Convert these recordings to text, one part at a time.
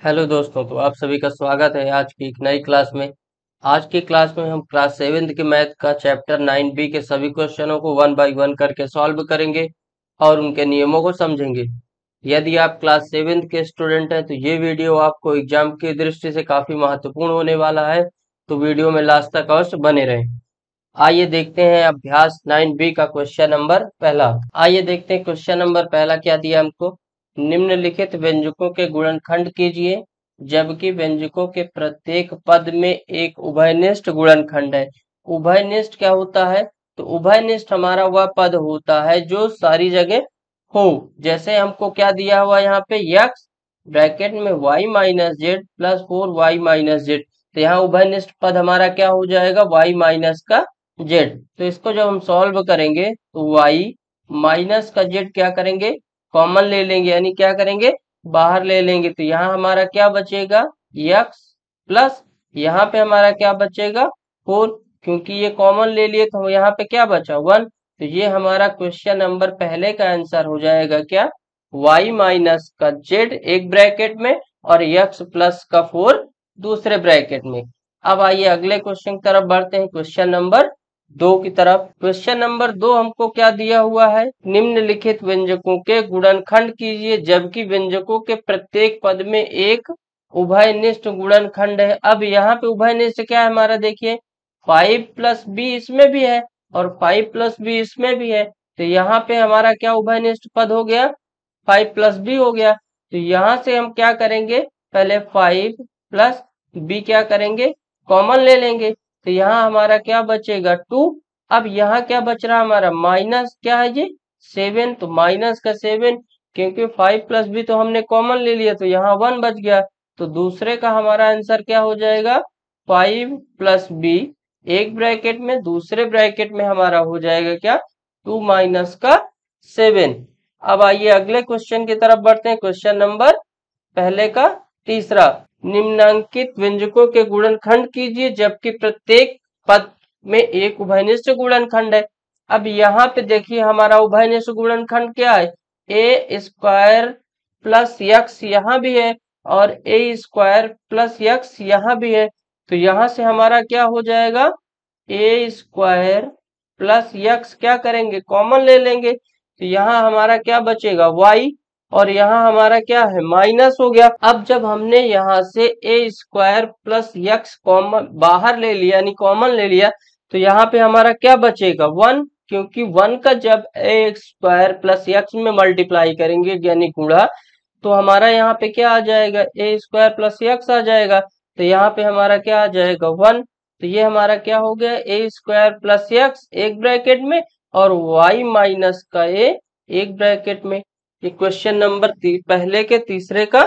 Hello दोस्तों, तो आप सभी का स्वागत है आज की एक नई क्लास में। आज की क्लास में हम क्लास 7th के मैथ का चैप्टर 9B के सभी क्वेश्चनों को 1 बाय 1 करके सॉल्व करेंगे और उनके नियमों को समझेंगे। यदि आप क्लास 7th के स्टूडेंट हैं तो ये वीडियो आपको एग्जाम की दृष्टि से काफी महत्वपूर्ण होने वाला है, तो वीडियो में लास्ट तक अवश्य बने रहें। आइए देखते हैं अभ्यास 9B का क्वेश्चन नंबर पहला। आइए देखते हैं क्वेश्चन नंबर पहला क्या दिया हमको। निम्नलिखित व्यंजकों के गुणनखंड कीजिए जबकि व्यंजकों के प्रत्येक पद में एक उभयनिष्ठ गुणनखंड है। उभयनिष्ठ क्या होता है? तो उभयनिष्ठ हमारा वह पद होता है जो सारी जगह हो। जैसे हमको क्या दिया हुआ यहाँ पे, यक्स ब्रैकेट में y minus Z plus 4y minus Z. तो यहाँ उभयनिष्ठ पद हमारा क्या हो जाएगा, y माइनस का जेड। तो इसको जब हम सॉल्व करेंगे तो y माइनस का जेड क्या करेंगे, कॉमन ले लेंगे, यानी क्या करेंगे, बाहर ले लेंगे। तो यहाँ हमारा क्या बचेगा, x प्लस यहाँ पे हमारा क्या बचेगा 4, क्योंकि ये कॉमन ले लिए तो यहाँ पे क्या बचा 1। तो ये हमारा क्वेश्चन नंबर पहले का आंसर हो जाएगा क्या, y माइनस का जेड एक ब्रैकेट में और x प्लस का 4 दूसरे ब्रैकेट में। अब आइए अगले क्वेश्चन की तरफ बढ़ते हैं, क्वेश्चन नंबर 2 की तरफ। क्वेश्चन नंबर 2 हमको क्या दिया हुआ है, निम्नलिखित व्यंजकों के गुणनखंड कीजिए जबकि व्यंजकों के प्रत्येक पद में एक उभयनिष्ठ गुणनखंड है। अब यहाँ पे उभयनिष्ठ क्या है हमारा, देखिए 5 प्लस बी इसमें भी है और 5 प्लस बी इसमें भी है। तो यहाँ पे हमारा क्या उभयनिष्ठ पद हो गया, 5 प्लस बी हो गया। तो यहाँ से हम क्या करेंगे, पहले 5 प्लस बी क्या करेंगे, कॉमन ले लेंगे। तो यहाँ हमारा क्या बचेगा 2। अब यहाँ क्या बच रहा हमारा, माइनस क्या है ये 7, तो माइनस का 7, क्योंकि 5 प्लस बी तो हमने कॉमन ले लिया तो यहाँ 1 बच गया। तो दूसरे का हमारा आंसर क्या हो जाएगा, 5 प्लस बी एक ब्रैकेट में, दूसरे ब्रैकेट में हमारा हो जाएगा क्या 2 माइनस का 7। अब आइए अगले क्वेश्चन की तरफ बढ़ते हैं, क्वेश्चन नंबर पहले का तीसरा। निम्नांकित व्यंजकों के गुणनखंड कीजिए जबकि प्रत्येक पद में एक उभयनिष्ठ गुणनखंड है। अब यहाँ पे देखिए हमारा उभयनिष्ठ गुणनखंड क्या है, ए स्क्वायर प्लस यक्स यहाँ भी है और ए स्क्वायर प्लस यक्स यहाँ भी है। तो यहाँ से हमारा क्या हो जाएगा, ए स्क्वायर प्लस यक्स क्या करेंगे, कॉमन ले लेंगे। तो यहाँ हमारा क्या बचेगा y, और यहाँ हमारा क्या है माइनस हो गया। अब जब हमने यहाँ से ए स्क्वायर प्लस यक्स कॉमन बाहर ले लिया यानी कॉमन ले लिया, तो यहाँ पे हमारा क्या बचेगा 1, क्योंकि 1 का जब ए स्क्वायर प्लस यक्स में मल्टीप्लाई करेंगे यानी गुणा, तो हमारा यहाँ पे क्या आ जाएगा, ए स्क्वायर प्लस यक्स आ जाएगा। तो यहाँ पे हमारा क्या आ जाएगा 1। तो ये हमारा क्या हो गया, ए स्क्वायर प्लस यक्स एक ब्रैकेट में और y माइनस का ए एक ब्रैकेट में। ये क्वेश्चन नंबर पहले के तीसरे का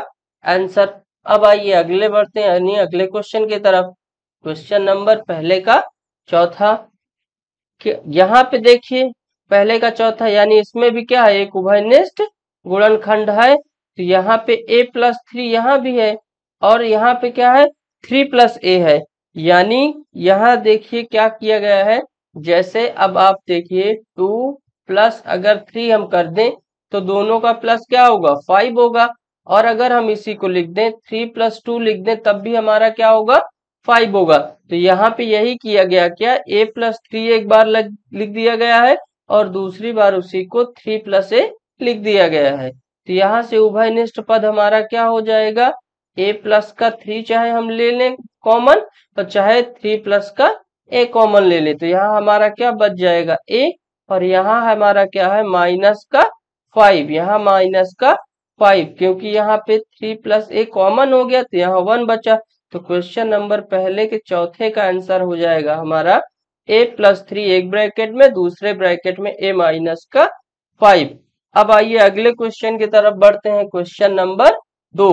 आंसर। अब आइए अगले बढ़ते हैं यानी अगले क्वेश्चन की तरफ, क्वेश्चन नंबर पहले का चौथा। यहाँ पे देखिए पहले का चौथा यानी इसमें भी क्या है, एक उभयनिष्ठ गुणनखंड है। तो यहाँ पे a प्लस 3 यहाँ भी है और यहाँ पे क्या है 3 प्लस a है। यानी यहाँ देखिए क्या किया गया है, जैसे अब आप देखिए 2 प्लस अगर 3 हम कर दें तो दोनों का प्लस क्या होगा 5 होगा, और अगर हम इसी को लिख दें 3 प्लस 2 लिख दें तब भी हमारा क्या होगा 5 होगा। तो यहाँ पे यही किया गया, क्या a प्लस 3 एक बार लिख दिया गया है और दूसरी बार उसी को 3 प्लस a लिख दिया गया है। तो यहाँ से उभयनिष्ठ पद हमारा क्या हो जाएगा, a प्लस का 3 चाहे हम ले लें कॉमन, तो चाहे 3 प्लस का a कॉमन ले लें। तो यहाँ हमारा क्या बच जाएगा a, और यहाँ हमारा क्या है माइनस का 5, यहाँ माइनस का 5, क्योंकि यहाँ पे 3 प्लस a कॉमन हो गया तो यहाँ 1 बचा। तो क्वेश्चन नंबर पहले के चौथे का आंसर हो जाएगा हमारा a प्लस 3 एक ब्रैकेट में, दूसरे ब्रैकेट में a माइनस का 5। अब आइए अगले क्वेश्चन की तरफ बढ़ते हैं, क्वेश्चन नंबर 2।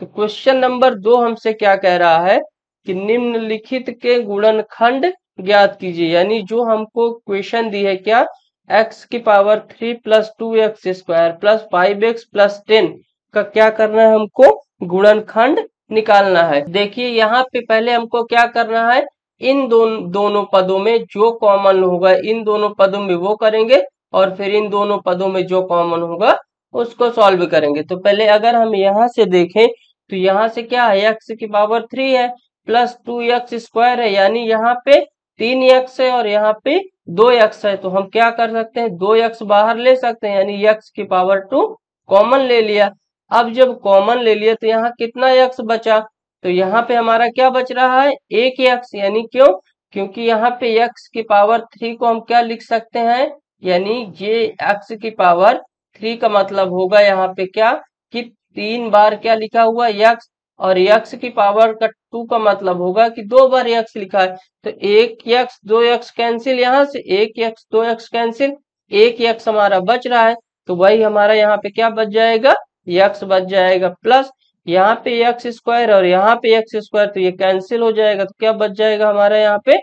तो क्वेश्चन नंबर 2 हमसे क्या कह रहा है कि निम्नलिखित के गुणनखंड ज्ञात कीजिए, यानी जो हमको क्वेश्चन दी है क्या, x की power 3 plus 2x square plus 5x plus 10 का क्या करना है, हमको गुणनखंड निकालना है। देखिए यहाँ पे पहले हमको क्या करना है, इन दोनों पदों में जो कॉमन होगा इन दोनों पदों में वो करेंगे और फिर इन दोनों पदों में जो कॉमन होगा उसको सॉल्व करेंगे। तो पहले अगर हम यहाँ से देखें तो यहाँ से क्या है, एक्स की पावर 3 है प्लस 2x² है, यानी यहाँ पे 3x है और यहाँ पे 2x है। तो हम क्या कर सकते हैं, 2x बाहर ले सकते हैं, यानी x की पावर 2 कॉमन ले लिया। अब जब कॉमन ले लिया तो यहाँ कितना x बचा, तो यहाँ पे हमारा क्या बच रहा है, एक x, यानी क्यों, क्योंकि यहाँ पे x की पावर 3 को हम क्या लिख सकते हैं, यानी ये x की पावर 3 का मतलब होगा यहाँ पे क्या, कि 3 बार क्या लिखा हुआ x, और x की पावर का 2 का मतलब होगा कि 2 बार x लिखा है। तो 1x 2x कैंसिल, यहाँ से 1x 2x कैंसिल, 1x हमारा बच रहा है। तो वही हमारा यहाँ पे क्या बच जाएगा, x बच जाएगा, प्लस यहाँ पे x² और यहाँ पे x², तो ये कैंसिल हो जाएगा, तो क्या बच जाएगा हमारा यहाँ पे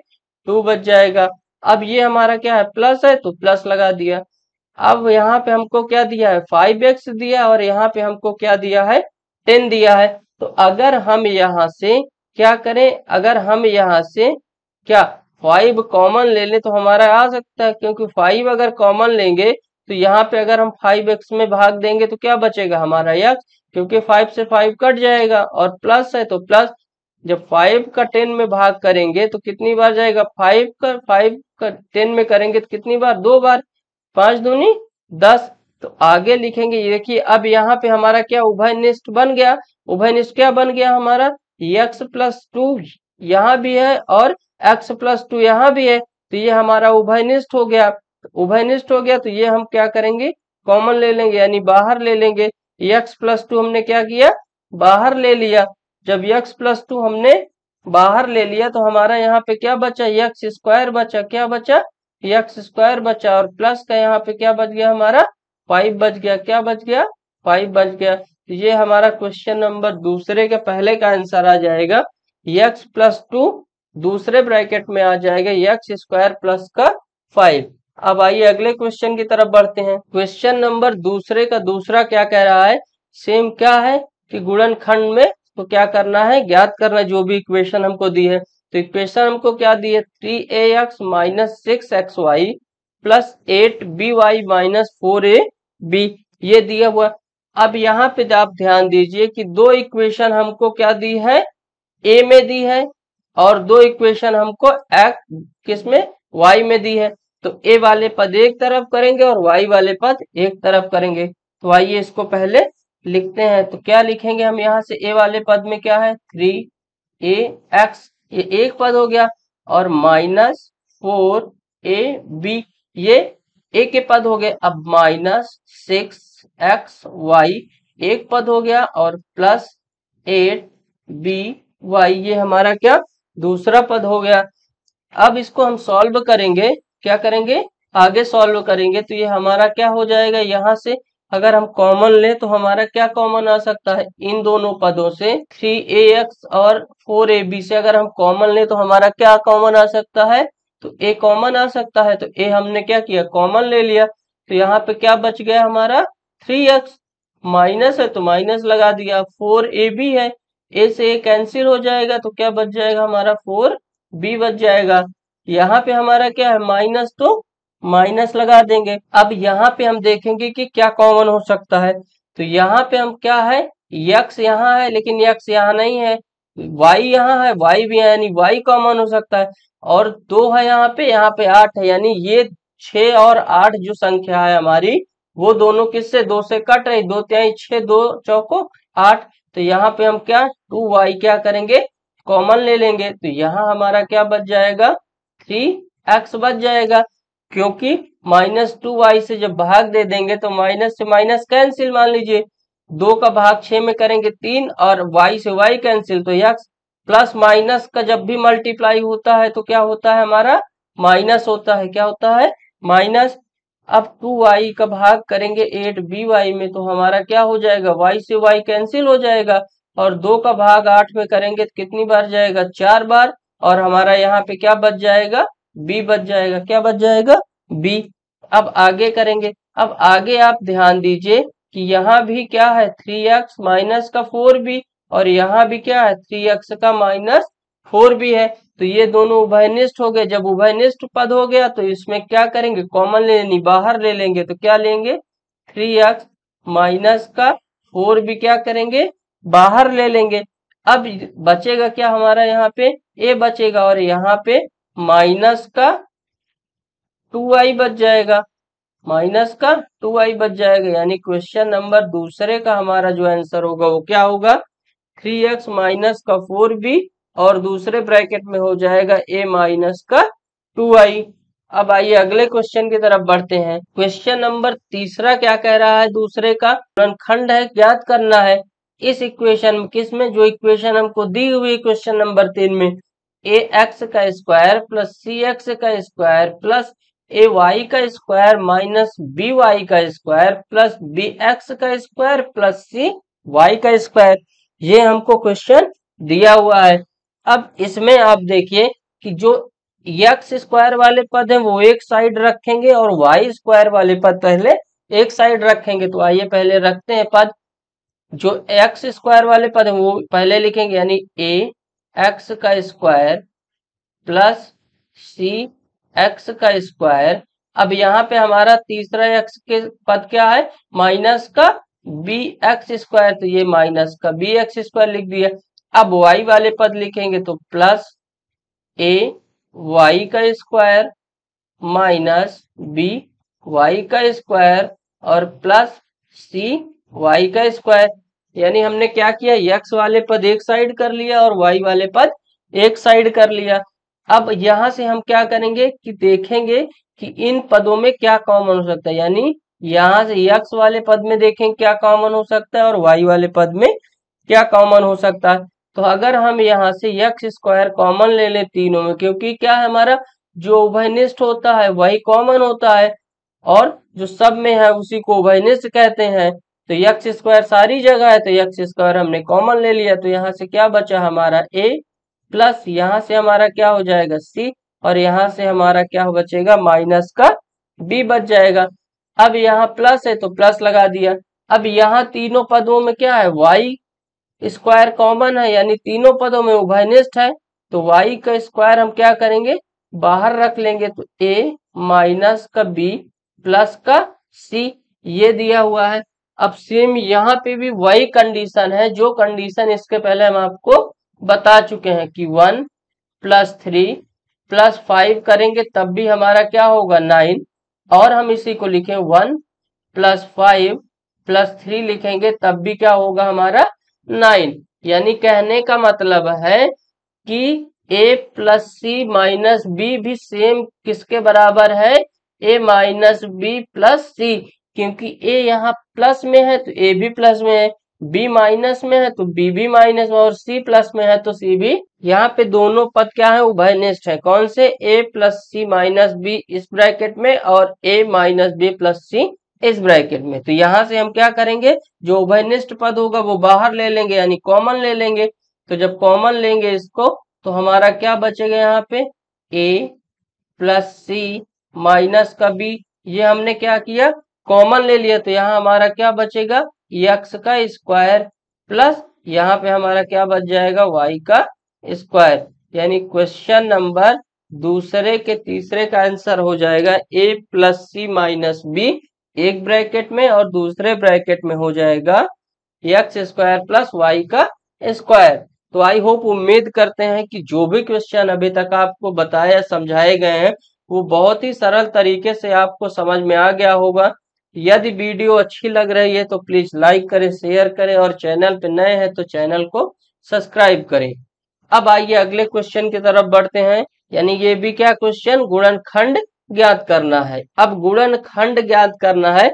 2 बच जाएगा। अब ये हमारा क्या है, प्लस है, तो प्लस लगा दिया। अब यहाँ पे हमको क्या दिया है, 5x दिया, और यहाँ पे हमको क्या दिया है, 10 दिया है। तो अगर हम यहाँ से क्या करें, अगर हम यहाँ से क्या 5 कॉमन ले लें तो हमारा आ सकता है, क्योंकि 5 अगर कॉमन लेंगे तो यहाँ पे अगर हम 5x में भाग देंगे तो क्या बचेगा हमारा x, क्योंकि 5 से 5 कट जाएगा, और प्लस है तो प्लस, जब 5 का 10 में भाग करेंगे तो कितनी बार जाएगा, 5 का 10 में करेंगे तो कितनी बार, 2 बार, 5 दूनी 10। तो आगे लिखेंगे, ये देखिए अब यहाँ पे हमारा क्या उभयनिष्ठ बन गया, उभयनिष्ठ क्या बन गया हमारा, x+2 यहाँ भी है और x+2 यहाँ भी है, तो ये हमारा उभयनिष्ठ हो गया। उभयनिष्ठ हो गया तो ये हम क्या करेंगे, कॉमन ले लेंगे, यानी बाहर ले लेंगे। x+2 हमने क्या किया, बाहर ले लिया। जब x+2 हमने बाहर ले लिया तो हमारा यहाँ पे क्या बचा, x² बचा, क्या बचा, x² बचा, और प्लस का यहाँ पे क्या बच गया हमारा, 5 बच गया, क्या बच गया, 5 बच गया। तो ये हमारा क्वेश्चन नंबर दूसरे के पहले का आंसर आ जाएगा, x+2 दूसरे ब्रैकेट में आ जाएगा x² प्लस का 5। अब आइए अगले क्वेश्चन की तरफ बढ़ते हैं। क्वेश्चन नंबर दूसरे का दूसरा क्या कह रहा है, सेम क्या है कि गुणनखंड में तो क्या करना है, ज्ञात करना जो भी इक्वेशन हमको दी है। तो इक्वेशन हमको क्या दी है, 3ax - 6xy plus 8by - 4ab, ये दिया हुआ। अब यहाँ पे आप ध्यान दीजिए कि दो इक्वेशन हमको क्या दी है, ए में दी है, और दो इक्वेशन हमको एक्स किसमें, वाई में दी है। तो ए वाले पद एक तरफ करेंगे और वाई वाले पद एक तरफ करेंगे। तो आइए इसको पहले लिखते हैं। तो क्या लिखेंगे हम यहाँ से, ए वाले पद में क्या है, 3ax, ये एक पद हो गया, और -4ab, ये ए के पद हो गए। अब -6xy एक पद हो गया, और प्लस 8by, ये हमारा क्या दूसरा पद हो गया। अब इसको हम सॉल्व करेंगे, क्या करेंगे, आगे सॉल्व करेंगे, तो ये हमारा क्या हो जाएगा, यहाँ से अगर हम कॉमन ले तो हमारा क्या कॉमन आ सकता है, इन दोनों पदों से 3ax और 4ab से अगर हम कॉमन ले तो हमारा क्या कॉमन आ सकता है, तो a कॉमन आ सकता है। तो a हमने क्या किया, कॉमन ले लिया। तो यहाँ पे क्या बच गया हमारा, 3x, माइनस है तो माइनस लगा दिया, 4ab है, a से a कैंसिल हो जाएगा, तो क्या बच जाएगा हमारा, 4b बच जाएगा। यहाँ पे हमारा क्या है, माइनस, तो माइनस लगा देंगे। अब यहाँ पे हम देखेंगे कि क्या कॉमन हो सकता है। तो यहाँ पे हम क्या है, x यहाँ है लेकिन x यहाँ नहीं है, y यहाँ है, y भी है, यानी y कॉमन हो सकता है, और 2 है यहाँ पे 8 है, यानी ये 6 और 8 जो संख्या है हमारी, वो दोनों किससे, 2 से कट रही, 2 तिहाई 6, 2 चौको 8। तो यहाँ पे हम क्या 2y क्या करेंगे, कॉमन ले लेंगे। तो यहाँ हमारा क्या बच जाएगा, 3x बच जाएगा, क्योंकि -2y से जब भाग दे देंगे तो माइनस से माइनस कैंसिल, मान लीजिए 2 का भाग 6 में करेंगे 3, और y से y कैंसिल, तो x, प्लस माइनस का जब भी मल्टीप्लाई होता है तो क्या होता है हमारा, माइनस होता है, क्या होता है, माइनस। अब 2y का भाग करेंगे 8by में तो हमारा क्या हो जाएगा, y से y कैंसिल हो जाएगा, और 2 का भाग 8 में करेंगे तो कितनी बार जाएगा, 4 बार, और हमारा यहाँ पे क्या बच जाएगा, b बच जाएगा, क्या बच जाएगा, b। अब आगे करेंगे। अब आगे आप ध्यान दीजिए कि यहाँ भी क्या है, 3x माइनस का 4b, और यहाँ भी क्या है, 3x का -4b है। तो ये दोनों उभयनिष्ठ हो गए। जब उभयनिष्ठ पद हो गया तो इसमें क्या करेंगे, कॉमन लेनी, बाहर ले लेंगे, तो क्या लेंगे, 3x माइनस का 4b क्या करेंगे, बाहर ले लेंगे। अब बचेगा क्या हमारा, यहाँ पे a बचेगा और यहाँ पे माइनस का 2i बच जाएगा, माइनस का 2i बच जाएगा। यानी क्वेश्चन नंबर दूसरे का हमारा जो आंसर होगा वो क्या होगा, 3x माइनस का 4b और दूसरे ब्रैकेट में हो जाएगा a माइनस का 2i। अब आइए अगले क्वेश्चन की तरफ बढ़ते हैं। क्वेश्चन नंबर तीसरा क्या कह रहा है, दूसरे का गुणनखंड है, ज्ञात करना है। इस इक्वेशन में, किसमें, जो इक्वेशन हमको दी हुई क्वेश्चन नंबर 3 में, ए एक्स का स्क्वायर प्लस सी एक्स का स्क्वायर प्लस ए वाई का स्क्वायर माइनस बी वाई का स्क्वायर प्लस बी एक्स का स्क्वायर प्लस सी वाई का स्क्वायर, ये हमको क्वेश्चन दिया हुआ है। अब इसमें आप देखिए कि जो एक्स स्क्वायर वाले पद हैं वो एक साइड रखेंगे और वाई स्क्वायर वाले पद पहले एक साइड रखेंगे। तो आइए पहले रखते हैं पद। जो एक्स स्क्वायर वाले पद हैं वो पहले लिखेंगे, यानी ए एक्स का स्क्वायर प्लस सी एक्स का स्क्वायर। अब यहाँ पे हमारा तीसरा एक्स के पद क्या है, माइनस का बी एक्स स्क्वायर, तो ये माइनस का बी एक्स स्क्वायर लिख दिया। अब वाई वाले पद लिखेंगे तो प्लस ए वाई का स्क्वायर माइनस बी वाई का स्क्वायर और प्लस सी वाई का स्क्वायर। यानी हमने क्या किया, एक्स वाले पद एक साइड कर लिया और वाई वाले पद एक साइड कर लिया। अब यहां से हम क्या करेंगे कि देखेंगे कि इन पदों में क्या कॉमन हो सकता है। यानी यहां से एक्स वाले पद में देखेंगे क्या कॉमन हो सकता है और वाई वाले पद में क्या कॉमन हो सकता है। तो अगर हम यहाँ से एक्स स्क्वायर कॉमन ले लें तीनों में, क्योंकि क्या है हमारा जो उभयनिष्ठ होता है वही कॉमन होता है और जो सब में है उसी को उभयनिष्ठ कहते हैं। तो एक्स स्क्वायर सारी जगह है तो एक्स स्क्वायर हमने कॉमन ले लिया। तो यहाँ से क्या बचा हमारा a प्लस यहाँ से हमारा क्या हो जाएगा c और यहाँ से हमारा क्या बचेगा, माइनस का b बच जाएगा। अब यहाँ प्लस है तो प्लस लगा दिया। अब यहाँ तीनों पदों में क्या है, y स्क्वायर कॉमन है, यानी तीनों पदों में उभयनिष्ठ है। तो y का स्क्वायर हम क्या करेंगे, बाहर रख लेंगे। तो a माइनस का b प्लस का c ये दिया हुआ है। अब सेम यहाँ पे भी वही कंडीशन है जो कंडीशन इसके पहले हम आपको बता चुके हैं कि 1 प्लस 3 प्लस 5 करेंगे तब भी हमारा क्या होगा 9, और हम इसी को लिखें 1 प्लस 5 प्लस 3 लिखेंगे तब भी क्या होगा हमारा 9। यानी कहने का मतलब है कि a plus c minus b भी सेम किसके बराबर है, a minus b plus c, क्योंकि a यहाँ प्लस में है तो a भी प्लस में है, b माइनस में है तो b भी माइनस में और c प्लस में है तो c भी। यहाँ पे दोनों पद क्या है, उभयनिष्ठ है। कौन से, a plus c minus b इस ब्रैकेट में और a minus b plus c इस ब्रैकेट में। तो यहाँ से हम क्या करेंगे, जो उभयनिष्ठ पद होगा वो बाहर ले लेंगे यानी कॉमन ले लेंगे। तो जब कॉमन लेंगे इसको तो हमारा क्या बचेगा, यहाँ पे a प्लस सी माइनस का b, ये हमने क्या किया, कॉमन ले लिया। तो यहाँ हमारा क्या बचेगा, एक्स का स्क्वायर प्लस यहाँ पे हमारा क्या बच जाएगा, y का स्क्वायर। यानी क्वेश्चन नंबर दूसरे के तीसरे का आंसर हो जाएगा a plus c minus b एक ब्रैकेट में और दूसरे ब्रैकेट में हो जाएगा एक्स स्क्वायर प्लस वाई का स्क्वायर। तो आई होप, उम्मीद करते हैं कि जो भी क्वेश्चन अभी तक आपको बताया समझाए गए हैं वो बहुत ही सरल तरीके से आपको समझ में आ गया होगा। यदि वीडियो अच्छी लग रही है तो प्लीज लाइक करें, शेयर करें और चैनल पे नए हैं तो चैनल को सब्सक्राइब करें। अब आइए अगले क्वेश्चन की तरफ बढ़ते हैं। यानी ये भी क्या क्वेश्चन, गुणनखंड ज्ञात करना है। अब गुणनखंड ज्ञात करना है।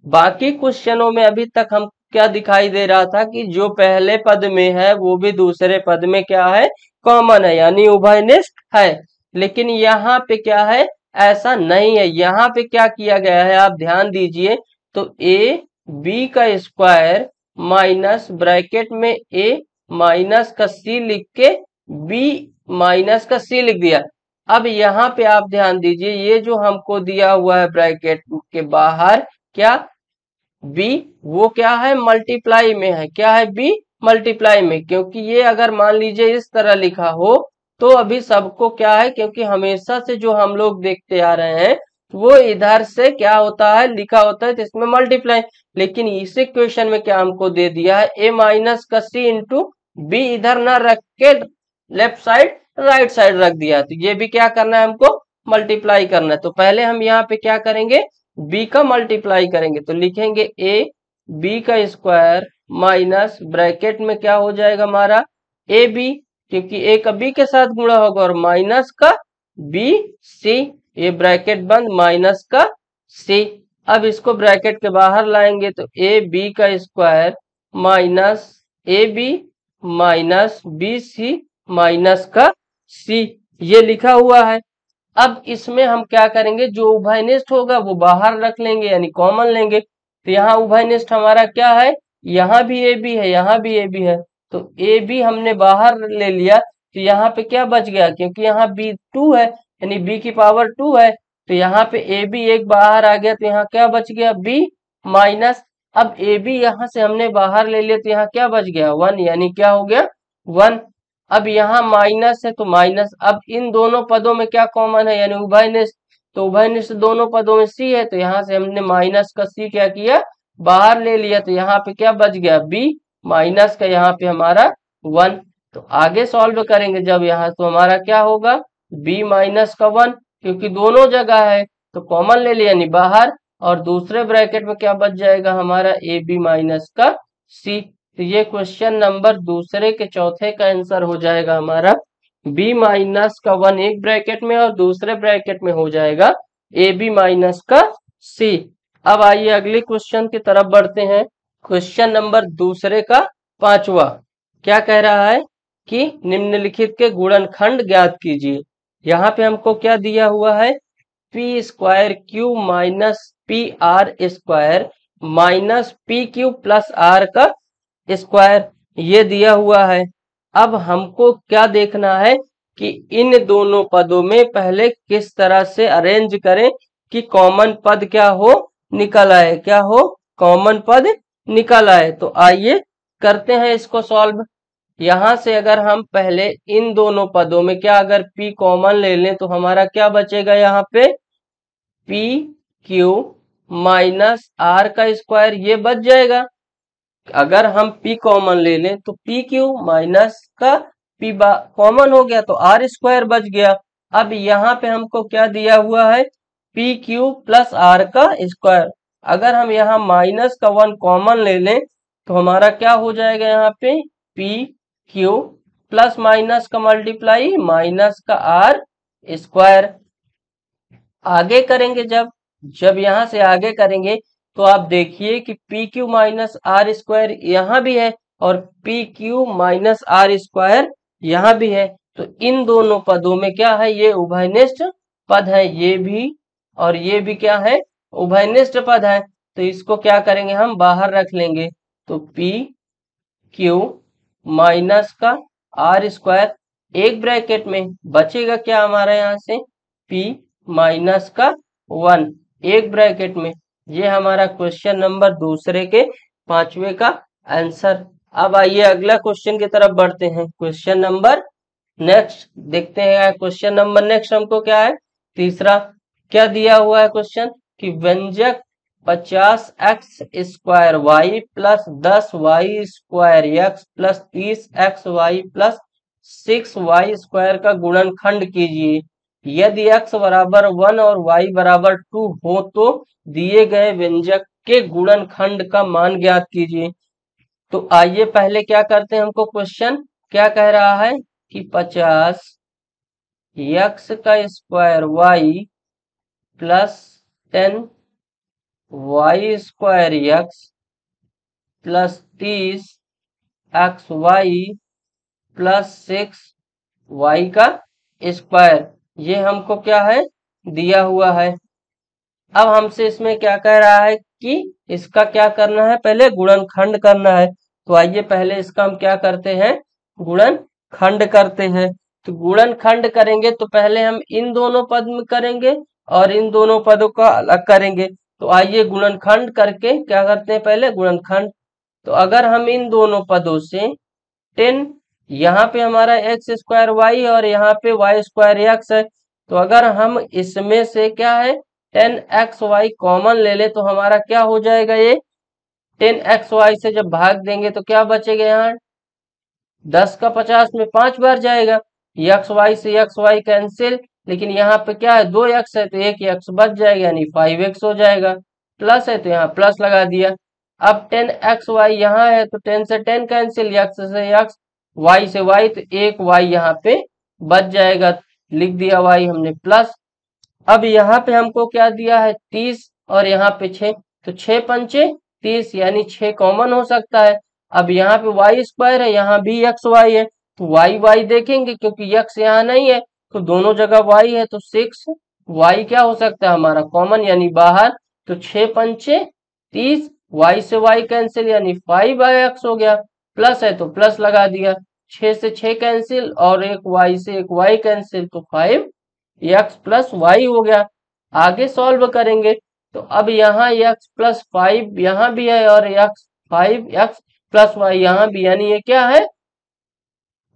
बाकी क्वेश्चनों में अभी तक हम क्या दिखाई दे रहा था कि जो पहले पद में है वो भी दूसरे पद में क्या है, कॉमन है यानी उभयनिष्ठ है। लेकिन यहाँ पे क्या है, ऐसा नहीं है। यहाँ पे क्या किया गया है आप ध्यान दीजिए। तो a b का स्क्वायर माइनस ब्रैकेट में a माइनस का c लिख के b माइनस का c लिख दिया। अब यहाँ पे आप ध्यान दीजिए, ये जो हमको दिया हुआ है ब्रैकेट के बाहर क्या b, वो क्या है, मल्टीप्लाई में है। क्या है, b मल्टीप्लाई में। क्योंकि ये अगर मान लीजिए इस तरह लिखा हो तो अभी सबको क्या है, क्योंकि हमेशा से जो हम लोग देखते आ रहे हैं वो इधर से क्या होता है लिखा होता है तो इसमें मल्टीप्लाई, लेकिन इस इक्वेशन में क्या हमको दे दिया है a माइनस का c इंटू बी, इधर ना रख के लेफ्ट साइड राइट साइड रख दिया, तो ये भी क्या करना है हमको मल्टीप्लाई करना है। तो पहले हम यहाँ पे क्या करेंगे b का मल्टीप्लाई करेंगे, तो लिखेंगे a b का स्क्वायर माइनस ब्रैकेट में क्या हो जाएगा हमारा ए बी, क्योंकि ए का बी के साथ गुणा होगा, और माइनस का बी सी, ये ब्रैकेट बंद माइनस का सी। अब इसको ब्रैकेट के बाहर लाएंगे तो ए बी का square minus A B minus B C minus का सी, ये लिखा हुआ है। अब इसमें हम क्या करेंगे, जो उभयनिष्ठ होगा वो बाहर रख लेंगे यानी कॉमन लेंगे। तो यहाँ उभयनिष्ठ हमारा क्या है, यहाँ भी ए बी है, यहाँ भी ए बी है, तो ए बी हमने बाहर ले लिया, तो यहाँ पे क्या बच गया, क्योंकि यहाँ बी 2 है यानी बी की पावर 2 है, तो यहाँ पे ए बी एक बाहर आ गया, तो यहाँ क्या बच गया बी माइनस। अब ए बी यहाँ से हमने बाहर ले लिया, तो यहाँ क्या बच गया 1, यानी क्या हो गया 1। अब यहाँ माइनस है तो माइनस, अब इन दोनों पदों में क्या कॉमन है यानी उभयनिष्ठ, तो उभयनिष्ठ दोनों पदों में सी है, तो यहाँ से हमने माइनस का सी क्या किया बाहर ले लिया, तो यहाँ पे क्या बच गया बी माइनस का यहाँ पे हमारा 1। तो आगे सॉल्व करेंगे जब यहाँ, तो हमारा क्या होगा b माइनस का 1, क्योंकि दोनों जगह है तो कॉमन ले लिया यानी बाहर, और दूसरे ब्रैकेट में क्या बच जाएगा हमारा ए बी माइनस का c। तो ये क्वेश्चन नंबर दूसरे के चौथे का आंसर हो जाएगा हमारा b माइनस का 1 एक ब्रैकेट में और दूसरे ब्रैकेट में हो जाएगा ए बी माइनस का c। अब आइए अगले क्वेश्चन की तरफ बढ़ते हैं। क्वेश्चन नंबर दूसरे का पांचवा क्या कह रहा है कि निम्नलिखित के गुणनखंड ज्ञात कीजिए। यहाँ पे हमको क्या दिया हुआ है p square q minus p r square minus p q plus r का स्क्वायर, ये दिया हुआ है। अब हमको क्या देखना है कि इन दोनों पदों में पहले किस तरह से अरेंज करें कि कॉमन पद क्या हो निकल आए, क्या हो कॉमन पद निकल आए। तो आइए करते हैं इसको सॉल्व। यहां से अगर हम पहले इन दोनों पदों में क्या अगर p कॉमन ले लें तो हमारा क्या बचेगा यहाँ पे पी क्यू माइनस आर का स्क्वायर, ये बच जाएगा। अगर हम p कॉमन ले लें तो पी क्यू माइनस का p कॉमन हो गया तो आर स्क्वायर बच गया। अब यहाँ पे हमको क्या दिया हुआ है पी क्यू प्लस आर का स्क्वायर, अगर हम यहाँ माइनस का 1 कॉमन ले लें तो हमारा क्या हो जाएगा यहाँ पे पी क्यू प्लस माइनस का मल्टीप्लाई माइनस का आर स्क्वायर। आगे करेंगे जब यहाँ से आगे करेंगे तो आप देखिए कि p q minus r square यहाँ भी है और p q minus r square यहाँ भी है, तो इन दोनों पदों में क्या है ये उभयनिष्ठ पद है, ये भी और ये भी क्या है उभयनिष्ठ पद है। तो इसको क्या करेंगे हम बाहर रख लेंगे, तो पी क्यू माइनस का आर स्क्वायर एक ब्रैकेट में बचेगा क्या हमारा यहाँ से p माइनस का 1 एक ब्रैकेट में। ये हमारा क्वेश्चन नंबर दूसरे के पांचवे का आंसर। अब आइए अगला क्वेश्चन की तरफ बढ़ते हैं। क्वेश्चन नंबर नेक्स्ट देखते हैं। क्वेश्चन नंबर नेक्स्ट हमको क्या है तीसरा, क्या दिया हुआ है क्वेश्चन कि व्यंजक 50x square y plus 10y square x plus 30xy plus 6y square का गुणनखंड कीजिए। यदि x बराबर 1 और y बराबर 2 हो तो दिए गए व्यंजक के गुणनखंड का मान ज्ञात कीजिए। तो आइए पहले क्या करते हैं, हमको क्वेश्चन क्या कह रहा है कि 50 x का square y plus 10 y square x plus 30 x y plus 6 y का स्क्वायर, ये हमको क्या है दिया हुआ है। अब हमसे इसमें क्या कह रहा है कि इसका क्या करना है पहले गुणनखंड करना है। तो आइए पहले इसका हम क्या करते हैं गुणनखंड करते हैं। तो गुणनखंड करेंगे तो पहले हम इन दोनों पद में करेंगे और इन दोनों पदों का अलग करेंगे। तो आइए गुणनखंड करके क्या करते हैं पहले गुणनखंड। तो अगर हम इन दोनों पदों से 10 यहाँ पे हमारा एक्स स्क्वायर वाई और यहाँ पे वाई स्क्वायर एक्स है, तो अगर हम इसमें से क्या है 10xy कॉमन ले ले तो हमारा क्या हो जाएगा, ये 10xy से जब भाग देंगे तो क्या बचेगा, यहाँ 10 का 50 में 5 बार जाएगा, एक्स वाई से एक्स वाई कैंसिल, लेकिन यहाँ पे क्या है 2x है तो एक एक्स बच जाएगा यानी 5x हो जाएगा, प्लस है तो यहाँ प्लस लगा दिया। अब 10xy यहाँ है तो 10 से 10 कैंसिल, x से x, y से y, तो एक y यहाँ पे बच जाएगा, लिख दिया y हमने प्लस। अब यहाँ पे हमको क्या दिया है 30 और यहाँ पे 6, तो 6 पंचे 30 यानी 6 कॉमन हो सकता है। अब यहाँ पे वाई स्क्वायर है, यहाँ भी एक्स वाई है, तो वाई वाई देखेंगे क्योंकि एक्स यहाँ नहीं है तो दोनों जगह वाई है, तो 6 वाई क्या हो सकता है हमारा कॉमन यानी बाहर, तो 6 पंचे 30, वाई से वाई कैंसिल यानी 5x हो गया, प्लस है तो प्लस लगा दिया, 6 से 6 कैंसिल और एक वाई से एक वाई कैंसिल, तो 5x प्लस वाई हो गया। आगे सॉल्व करेंगे तो अब यहाँ x प्लस 5 यहाँ भी है और x 5x प्लस वाई यहाँ भी, यानी ये क्या है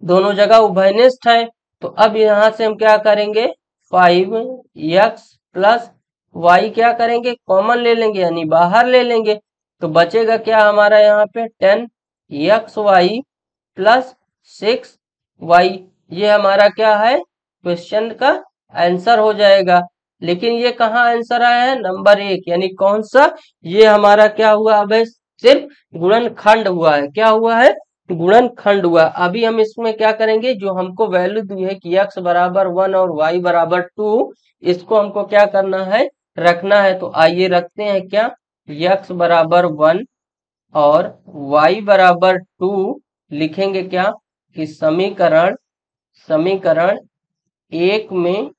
दोनों जगह उभयनिष्ठ है। तो अब यहाँ से हम क्या करेंगे 5x प्लस वाई क्या करेंगे कॉमन ले लेंगे यानी बाहर ले लेंगे, तो बचेगा क्या हमारा यहाँ पे 10xy प्लस 6y, ये हमारा क्या है क्वेश्चन का आंसर हो जाएगा। लेकिन ये कहाँ आंसर आया है नंबर 1, यानी कौन सा, ये हमारा क्या हुआ अब सिर्फ गुणनखंड हुआ है, क्या हुआ है गुणनखंड हुआ। अभी हम इसमें क्या करेंगे, जो हमको वैल्यू दी है कि x बराबर 1 और y बराबर 2, इसको हमको क्या करना है रखना है। तो आइए रखते हैं क्या, x बराबर 1 और y बराबर 2 लिखेंगे क्या कि समीकरण एक में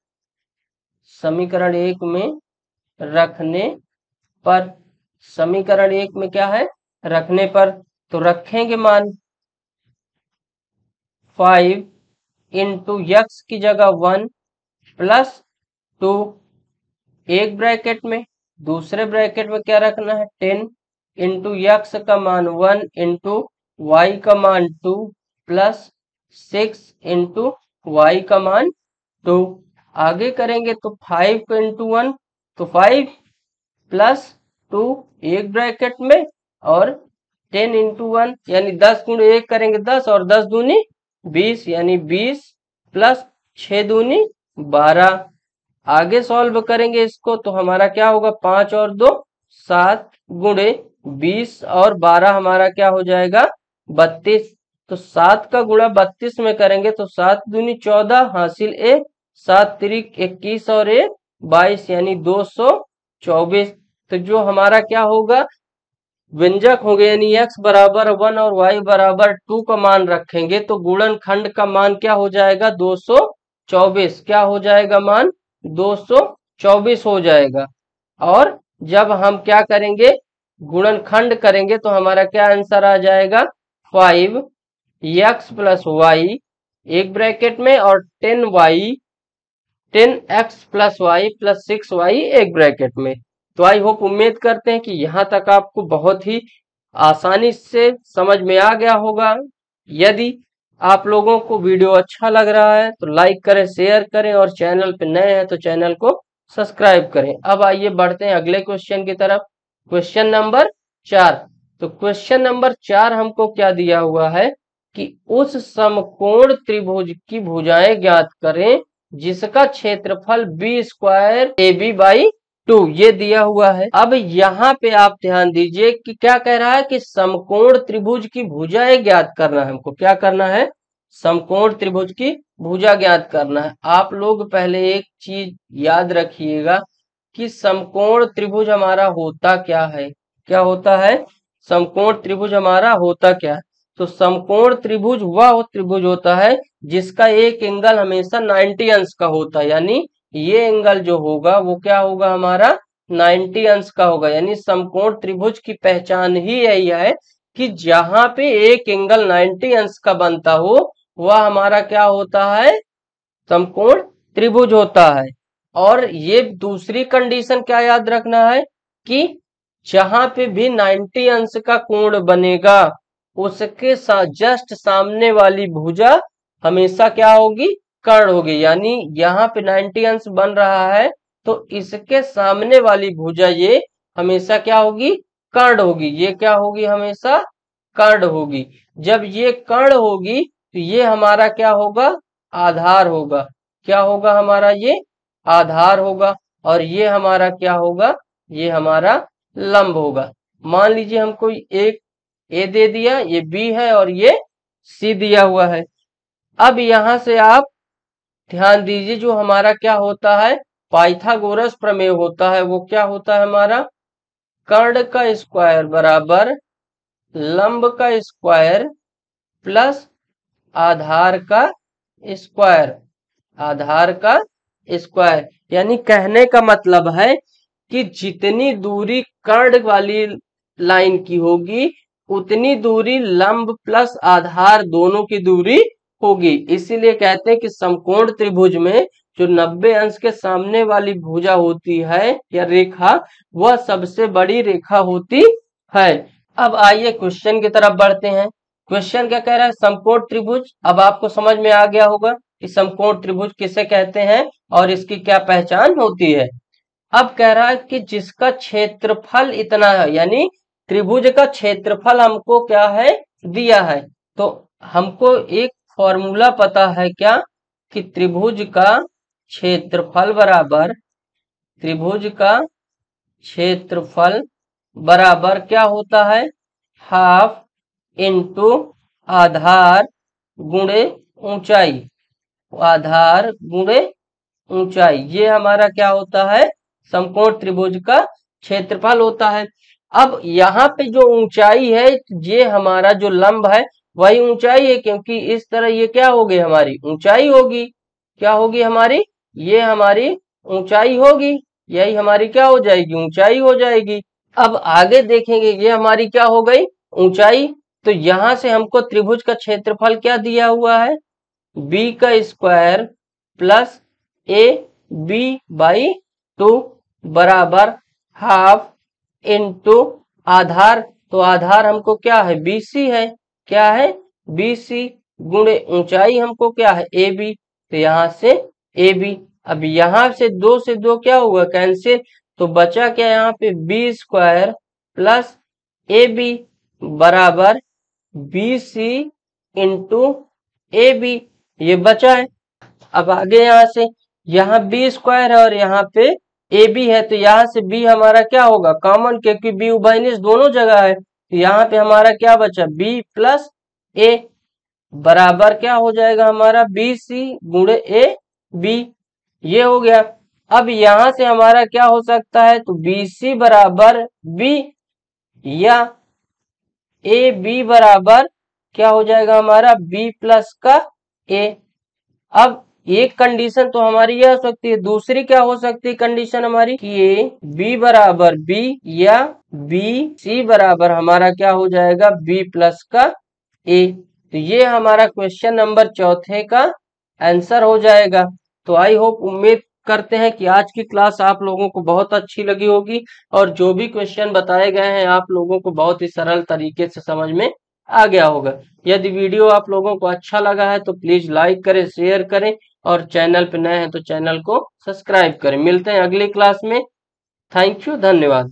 रखने पर, समीकरण एक में क्या है रखने पर, तो रखेंगे मान 5 इंटू एक्स की जगह 1 प्लस 2, एक ब्रैकेट में, दूसरे ब्रैकेट में क्या रखना है 10 इंटू एक्स का मान 1 इंटू वाई का मान 2 प्लस 6 इंटू वाई का मान 2। आगे करेंगे तो 5 इंटू 1 तो 5 प्लस 2 एक ब्रैकेट में और 10 इंटू 1 यानी 10 गुण 1 करेंगे 10 और 10 दूनी 20 यानी 20 प्लस 6 दूनी 12। आगे सॉल्व करेंगे इसको तो हमारा क्या होगा 5 और 2 7 गुणे 20 और 12 हमारा क्या हो जाएगा 32, तो 7 का गुणा 32 में करेंगे तो 7 दूनी 14 हासिल 1, 7 तिरिक 21 और 1 22 यानी 224। तो जो हमारा क्या होगा व्यंजक होंगे यानी x बराबर 1 और y बराबर 2 का मान रखेंगे तो गुणनखंड का मान क्या हो जाएगा 224, क्या हो जाएगा मान 224 हो जाएगा। और जब हम क्या करेंगे गुणनखंड करेंगे तो हमारा क्या आंसर आ जाएगा 5x प्लस वाई एक ब्रैकेट में और 10x plus Y plus 6y एक ब्रैकेट में। तो आई होप उम्मीद करते हैं कि यहाँ तक आपको बहुत ही आसानी से समझ में आ गया होगा। यदि आप लोगों को वीडियो अच्छा लग रहा है तो लाइक करें, शेयर करें और चैनल पे नए हैं तो चैनल को सब्सक्राइब करें। अब आइए बढ़ते हैं अगले क्वेश्चन की तरफ, क्वेश्चन नंबर 4। तो क्वेश्चन नंबर 4 हमको क्या दिया हुआ है कि उस समकोण त्रिभुज की भुजाएं ज्ञात करें जिसका क्षेत्रफल b square a b by 2, ये दिया हुआ है। अब यहाँ पे आप ध्यान दीजिए कि क्या कह रहा है कि समकोण त्रिभुज की भुजाएं ज्ञात करना है हमको, क्या करना है समकोण त्रिभुज की भुजा ज्ञात करना है। आप लोग पहले एक चीज याद रखिएगा कि समकोण त्रिभुज हमारा होता क्या है, क्या होता है समकोण त्रिभुज हमारा होता क्या है। तो समकोण त्रिभुज वह त्रिभुज होता है जिसका एक एंगल हमेशा 90 अंश का होता है, यानी ये एंगल जो होगा वो क्या होगा हमारा 90 अंश का होगा। यानी समकोण त्रिभुज की पहचान ही यही है कि जहां पे एक एंगल 90 अंश का बनता हो वह हमारा क्या होता है समकोण त्रिभुज होता है। और ये दूसरी कंडीशन क्या याद रखना है कि जहां पे भी 90 अंश का कोण बनेगा उसके जस्ट सामने वाली भुजा हमेशा क्या होगी कर्ण होगी। यानी यहाँ पे 90 अंश बन रहा है तो इसके सामने वाली भुजा ये हमेशा क्या होगी, कर्ण होगी। ये क्या होगी, हमेशा कर्ण होगी। जब ये कर्ण होगी तो ये हमारा क्या होगा, आधार होगा। क्या होगा हमारा, ये आधार होगा। और ये हमारा क्या होगा, ये हमारा लंब होगा। मान लीजिए हमको एक ए दे दिया, ये बी है और ये सी दिया हुआ है। अब यहां से आप ध्यान दीजिए, जो हमारा क्या होता है, पाइथागोरस प्रमेय होता है, वो क्या होता है हमारा, कर्ण का स्क्वायर बराबर लंब का स्क्वायर प्लस आधार का स्क्वायर। आधार का स्क्वायर यानी कहने का मतलब है कि जितनी दूरी कर्ण वाली लाइन की होगी उतनी दूरी लंब प्लस आधार दोनों की दूरी होगी। इसीलिए कहते हैं कि समकोण त्रिभुज में जो 90 अंश के सामने वाली भुजा होती है या रेखा, वह सबसे बड़ी रेखा होती है। अब आइए क्वेश्चन की तरफ बढ़ते हैं। क्वेश्चन क्या कह रहा है, समकोण त्रिभुज। अब आपको समझ में आ गया होगा कि समकोण त्रिभुज किसे कहते हैं और इसकी क्या पहचान होती है। अब कह रहा है कि जिसका क्षेत्रफल इतना है, यानी त्रिभुज का क्षेत्रफल हमको क्या है, दिया है। तो हमको एक फॉर्मूला पता है क्या, कि त्रिभुज का क्षेत्रफल बराबर, त्रिभुज का क्षेत्रफल बराबर क्या होता है, हाफ इंटू आधार गुणे ऊंचाई। आधार गुणे ऊंचाई, ये हमारा क्या होता है, समकोण त्रिभुज का क्षेत्रफल होता है। अब यहाँ पे जो ऊंचाई है, ये हमारा जो लंब है वही ऊंचाई है, क्योंकि इस तरह ये क्या होगी, हमारी ऊंचाई होगी। क्या होगी हमारी, ये हमारी ऊंचाई होगी। यही हमारी क्या हो जाएगी, ऊंचाई हो जाएगी। अब आगे देखेंगे, ये हमारी क्या हो गई, ऊंचाई। तो यहां से हमको त्रिभुज का क्षेत्रफल क्या दिया हुआ है, बी का square plus A b by 2 बराबर हाफ इंटू आधार। तो आधार हमको क्या है, बीसी है। क्या है, बीसी गुणे ऊंचाई हमको क्या है, ए बी। तो यहां से ए बी। अब यहां से 2 से 2 क्या हुआ, कैंसिल। तो बचा क्या यहाँ पे, बी स्क्वायर प्लस ए बी बराबर B C into A B, ये बचा है। अब आगे यहाँ से, यहाँ बी स्क्वायर है और यहाँ पे ए बी है, तो यहाँ से बी हमारा क्या होगा, कॉमन, क्योंकि बी उभयनिष्ठ दोनों जगह है। तो यहाँ पे हमारा क्या बचा, बी प्लस ए बराबर क्या हो जाएगा हमारा, बी सी गुणे ए बी। ये हो गया। अब यहां से हमारा क्या हो सकता है, तो बी सी बराबर बी या ए बी बराबर क्या हो जाएगा हमारा, बी प्लस का ए। अब एक कंडीशन तो हमारी यह हो सकती है, दूसरी क्या हो सकती है कंडीशन हमारी, कि ए बी बराबर बी या बी सी बराबर हमारा क्या हो जाएगा, बी प्लस का ए। तो ये हमारा क्वेश्चन नंबर 4 का आंसर हो जाएगा। तो आई होप, उम्मीद करते हैं कि आज की क्लास आप लोगों को बहुत अच्छी लगी होगी और जो भी क्वेश्चन बताए गए हैं आप लोगों को बहुत ही सरल तरीके से समझ में आ गया होगा। यदि वीडियो आप लोगों को अच्छा लगा है तो प्लीज लाइक करें, शेयर करें और चैनल पर नए हैं तो चैनल को सब्सक्राइब करें। मिलते हैं अगली क्लास में। थैंक यू, धन्यवाद।